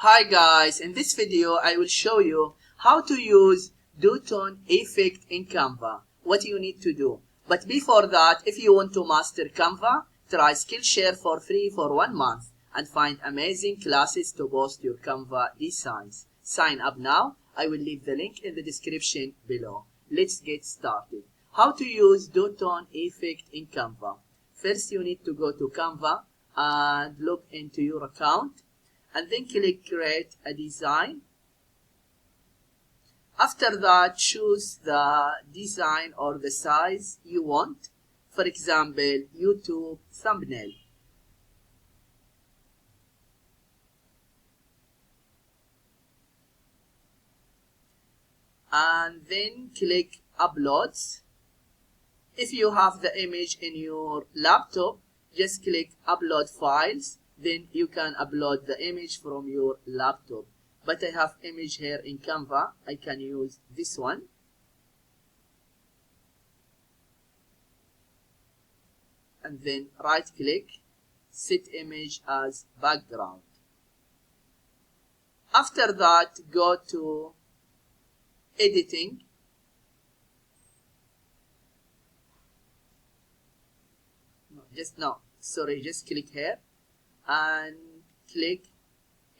Hi guys, in this video I will show you how to use Duotone effect in Canva, what you need to do. But before that, if you want to master Canva, try Skillshare for free for 1 month and find amazing classes to boost your Canva designs. Sign up now. I will leave the link in the description below. Let's get started. How to use Duotone effect in Canva. First you need to go to Canva and log into your account. And then click create a design. After that, choose the design or the size you want. For example, YouTube thumbnail. And then click uploads. If you have the image in your laptop, just click upload files. Then you can upload the image from your laptop. But I have image here in Canva. I can use this one. And then right click, set image as background. After that, go to editing. Just click here and click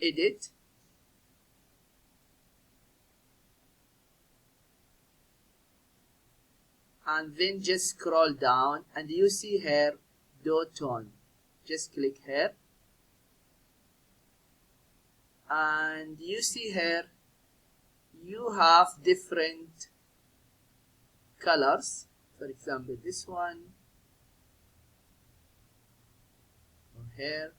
edit. And then just scroll down and you see here Duotone. Just click here and you see here you have different colors. For example, this one or here.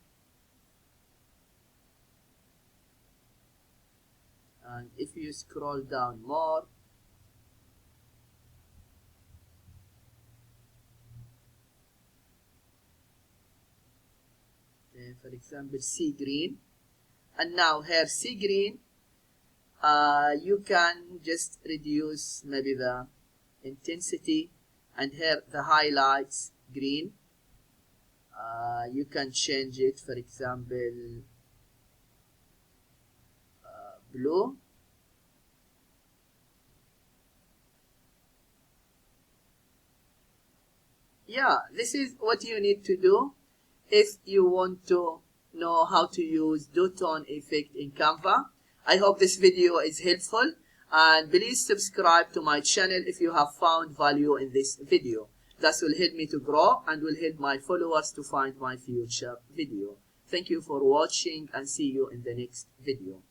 And if you scroll down more, for example, sea green. And now here sea green, you can just reduce maybe the intensity, and here the highlights green. You can change it, for example, blue. Yeah, this is what you need to do if you want to know how to use Duotone effect in Canva. I hope this video is helpful, and please subscribe to my channel if you have found value in this video. That will help me to grow and will help my followers to find my future video. Thank you for watching and see you in the next video.